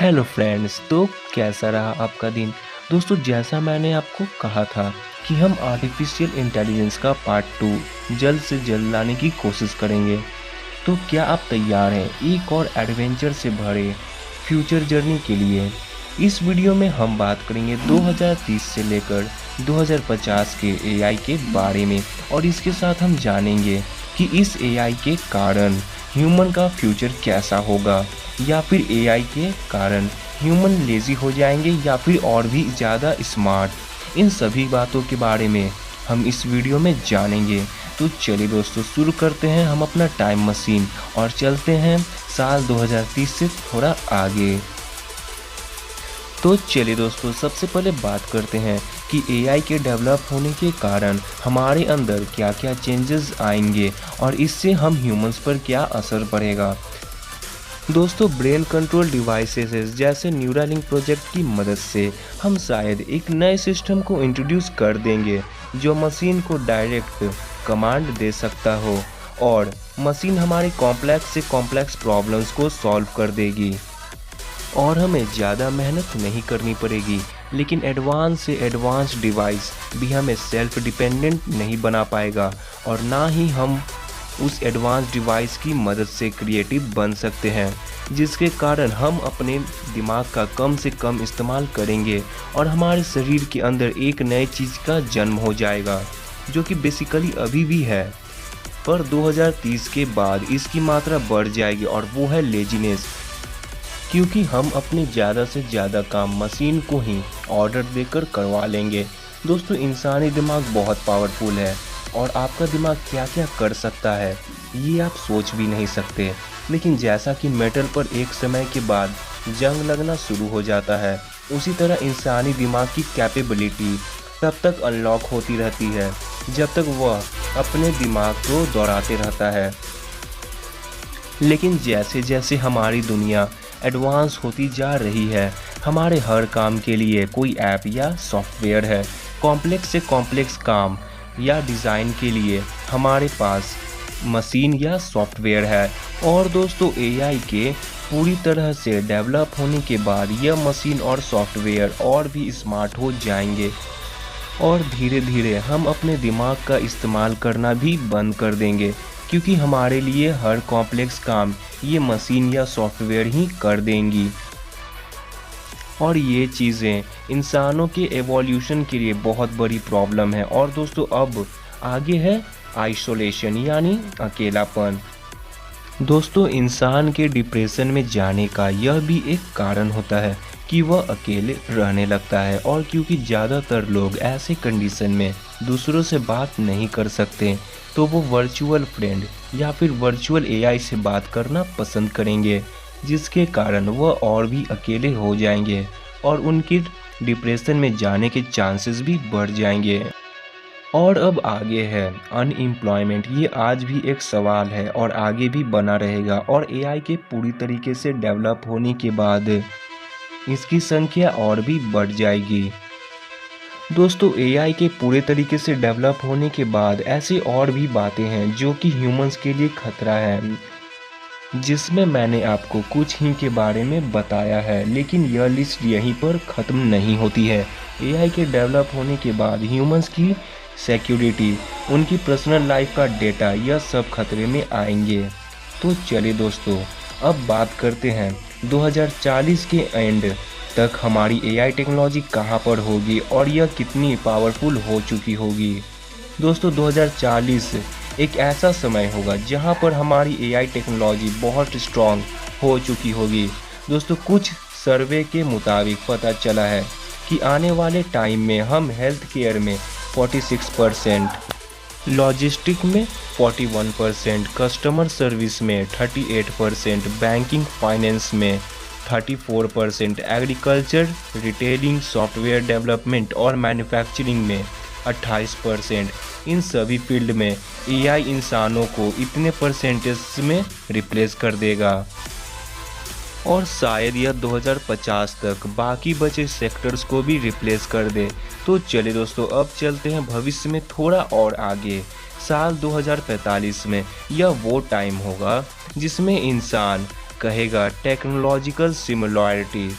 Hello friends. तो कैसा रहा आपका दिन? दोस्तों, जैसा मैंने आपको कहा था कि हम आर्टिफिशियल इंटेलिजेंस का पार्ट 2 जल्द से जल्द लाने की कोशिश करेंगे। तो क्या आप तैयार हैं एक और एडवेंचर से भरे फ्यूचर जर्नी के लिए? इस वीडियो में हम बात करेंगे 2030 से लेकर 2050 के एआई के बारे में, और इसके साथ हम जानेंगे कि इस एआई के कारण ह्यूमन का फ्यूचर कैसा होगा, या फिर एआई के कारण ह्यूमन लेजी हो जाएंगे या फिर और भी ज़्यादा स्मार्ट। इन सभी बातों के बारे में हम इस वीडियो में जानेंगे। तो चलिए दोस्तों, शुरू करते हैं हम अपना टाइम मशीन और चलते हैं साल 2030 से थोड़ा आगे। तो चलिए दोस्तों, सबसे पहले बात करते हैं कि एआई के डेवलप होने के कारण हमारे अंदर क्या क्या चेंजेस आएंगे और इससे हम ह्यूमंस पर क्या असर पड़ेगा। दोस्तों, ब्रेन कंट्रोल डिवाइसेस जैसे न्यूरालिंक प्रोजेक्ट की मदद से हम शायद एक नए सिस्टम को इंट्रोड्यूस कर देंगे जो मशीन को डायरेक्ट कमांड दे सकता हो और मशीन हमारे कॉम्प्लेक्स से कॉम्प्लेक्स प्रॉब्लम्स को सॉल्व कर देगी और हमें ज़्यादा मेहनत नहीं करनी पड़ेगी। लेकिन एडवांस से एडवांस डिवाइस भी हमें सेल्फ डिपेंडेंट नहीं बना पाएगा और ना ही हम उस एडवांस डिवाइस की मदद से क्रिएटिव बन सकते हैं, जिसके कारण हम अपने दिमाग का कम से कम इस्तेमाल करेंगे और हमारे शरीर के अंदर एक नए चीज़ का जन्म हो जाएगा जो कि बेसिकली अभी भी है, पर 2030 के बाद इसकी मात्रा बढ़ जाएगी और वो है लेजीनेस, क्योंकि हम अपने ज़्यादा से ज़्यादा काम मशीन को ही ऑर्डर देकर करवा लेंगे। दोस्तों, इंसानी दिमाग बहुत पावरफुल है और आपका दिमाग क्या क्या कर सकता है ये आप सोच भी नहीं सकते। लेकिन जैसा कि मेटल पर एक समय के बाद जंग लगना शुरू हो जाता है, उसी तरह इंसानी दिमाग की कैपेबिलिटी तब तक अनलॉक होती रहती है जब तक वह अपने दिमाग को दोहराते रहता है। लेकिन जैसे जैसे हमारी दुनिया एडवांस होती जा रही है, हमारे हर काम के लिए कोई ऐप या सॉफ्टवेयर है। कॉम्प्लेक्स से कॉम्प्लेक्स काम या डिज़ाइन के लिए हमारे पास मशीन या सॉफ्टवेयर है। और दोस्तों, एआई के पूरी तरह से डेवलप होने के बाद यह मशीन और सॉफ्टवेयर और भी स्मार्ट हो जाएंगे और धीरे धीरे हम अपने दिमाग का इस्तेमाल करना भी बंद कर देंगे, क्योंकि हमारे लिए हर कॉम्प्लेक्स काम ये मशीन या सॉफ्टवेयर ही कर देंगी। और ये चीज़ें इंसानों के एवोल्यूशन के लिए बहुत बड़ी प्रॉब्लम है। और दोस्तों, अब आगे है आइसोलेशन यानी अकेलापन। दोस्तों, इंसान के डिप्रेशन में जाने का यह भी एक कारण होता है कि वह अकेले रहने लगता है, और क्योंकि ज़्यादातर लोग ऐसे कंडीशन में दूसरों से बात नहीं कर सकते, तो वो वर्चुअल फ्रेंड या फिर वर्चुअल एआई से बात करना पसंद करेंगे, जिसके कारण वह और भी अकेले हो जाएंगे और उनके डिप्रेशन में जाने के चांसेस भी बढ़ जाएंगे। और अब आगे है अनएम्प्लॉयमेंट। ये आज भी एक सवाल है और आगे भी बना रहेगा, और एआई के पूरी तरीके से डेवलप होने के बाद इसकी संख्या और भी बढ़ जाएगी। दोस्तों, एआई के पूरे तरीके से डेवलप होने के बाद ऐसी और भी बातें हैं जो कि ह्यूमंस के लिए खतरा है, जिसमें मैंने आपको कुछ ही के बारे में बताया है। लेकिन यह लिस्ट यहीं पर ख़त्म नहीं होती है। एआई के डेवलप होने के बाद ह्यूमंस की सिक्योरिटी, उनकी पर्सनल लाइफ का डेटा, यह सब खतरे में आएंगे। तो चलिए दोस्तों, अब बात करते हैं 2040 के एंड तक हमारी एआई टेक्नोलॉजी कहां पर होगी और यह कितनी पावरफुल हो चुकी होगी। दोस्तों, 2040 एक ऐसा समय होगा जहां पर हमारी एआई टेक्नोलॉजी बहुत स्ट्रॉन्ग हो चुकी होगी। दोस्तों, कुछ सर्वे के मुताबिक पता चला है कि आने वाले टाइम में हम हेल्थ केयर में 46%, लॉजिस्टिक में 41%, कस्टमर सर्विस में 38%, बैंकिंग फाइनेंस में 34%, एग्रीकल्चर, रिटेलिंग, सॉफ्टवेयर डेवलपमेंट और मैन्युफैक्चरिंग में 28%, इन सभी फील्ड में एआई इंसानों को इतने परसेंटेज में रिप्लेस कर देगा और शायद यह 2050 तक बाकी बचे सेक्टर्स को भी रिप्लेस कर दे। तो चलिए दोस्तों, अब चलते हैं भविष्य में थोड़ा और आगे। साल 2045 में यह वो टाइम होगा जिसमें इंसान कहेगा टेक्नोलॉजिकल सिमिलैरिटी।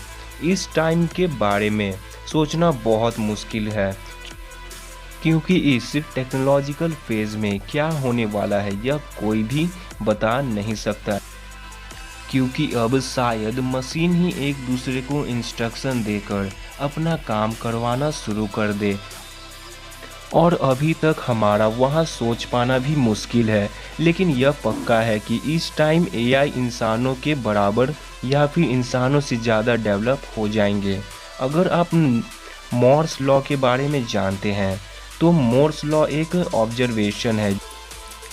इस टाइम के बारे में सोचना बहुत मुश्किल है, क्योंकि इस टेक्नोलॉजिकल फेज़ में क्या होने वाला है यह कोई भी बता नहीं सकता, क्योंकि अब शायद मशीन ही एक दूसरे को इंस्ट्रक्शन देकर अपना काम करवाना शुरू कर दे, और अभी तक हमारा वहाँ सोच पाना भी मुश्किल है। लेकिन यह पक्का है कि इस टाइम एआई इंसानों के बराबर या फिर इंसानों से ज़्यादा डेवलप हो जाएंगे। अगर आप मोर्स लॉ के बारे में जानते हैं तो मोर्स लॉ एक ऑब्जर्वेशन है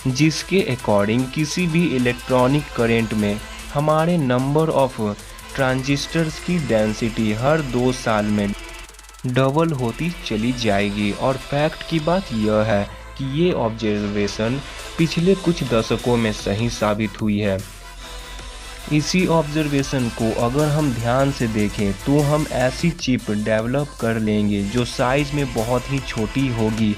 जिसके अकॉर्डिंग किसी भी इलेक्ट्रॉनिक करंट में हमारे नंबर ऑफ ट्रांजिस्टर्स की डेंसिटी हर 2 साल में डबल होती चली जाएगी। और फैक्ट की बात यह है कि ये ऑब्जर्वेशन पिछले कुछ दशकों में सही साबित हुई है। इसी ऑब्जर्वेशन को अगर हम ध्यान से देखें तो हम ऐसी चिप डेवलप कर लेंगे जो साइज़ में बहुत ही छोटी होगी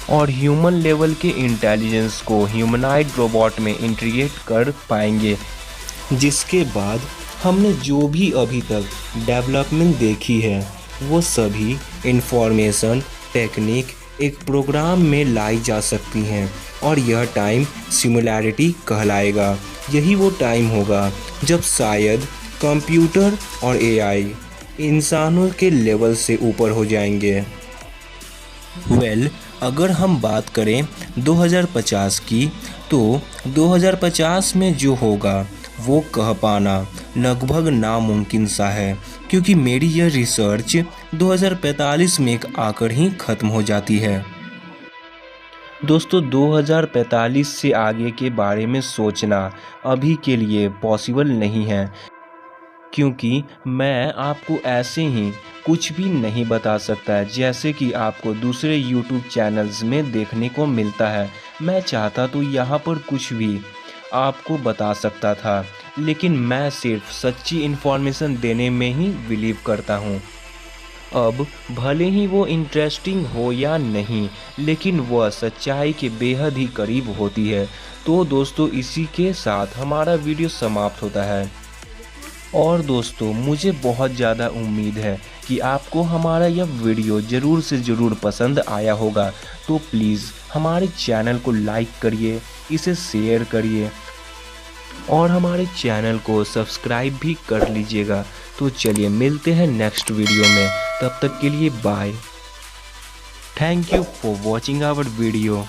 और ह्यूमन लेवल के इंटेलिजेंस को ह्यूमनाइड रोबोट में इंटीग्रेट कर पाएंगे, जिसके बाद हमने जो भी अभी तक डेवलपमेंट देखी है वो सभी इंफॉर्मेशन टेक्निक एक प्रोग्राम में लाई जा सकती हैं, और यह टाइम सिमिलैरिटी कहलाएगा। यही वो टाइम होगा जब शायद कंप्यूटर और एआई इंसानों के लेवल से ऊपर हो जाएंगे। अगर हम बात करें 2050 की, तो 2050 में जो होगा वो कह पाना लगभग नामुमकिन सा है, क्योंकि मेरी यह रिसर्च 2045 में आकर ही ख़त्म हो जाती है। दोस्तों 2045 से आगे के बारे में सोचना अभी के लिए पॉसिबल नहीं है, क्योंकि मैं आपको ऐसे ही कुछ भी नहीं बता सकता है जैसे कि आपको दूसरे YouTube चैनल्स में देखने को मिलता है। मैं चाहता तो यहाँ पर कुछ भी आपको बता सकता था, लेकिन मैं सिर्फ सच्ची इन्फॉर्मेशन देने में ही बिलीव करता हूँ। अब भले ही वो इंटरेस्टिंग हो या नहीं, लेकिन वह सच्चाई के बेहद ही करीब होती है। तो दोस्तों इसी के साथ हमारा वीडियो समाप्त होता है। और दोस्तों मुझे बहुत ज़्यादा उम्मीद है कि आपको हमारा यह वीडियो ज़रूर से ज़रूर पसंद आया होगा। तो प्लीज़ हमारे चैनल को लाइक करिए, इसे शेयर करिए और हमारे चैनल को सब्सक्राइब भी कर लीजिएगा। तो चलिए मिलते हैं नेक्स्ट वीडियो में, तब तक के लिए bye. Thank you for watching our video.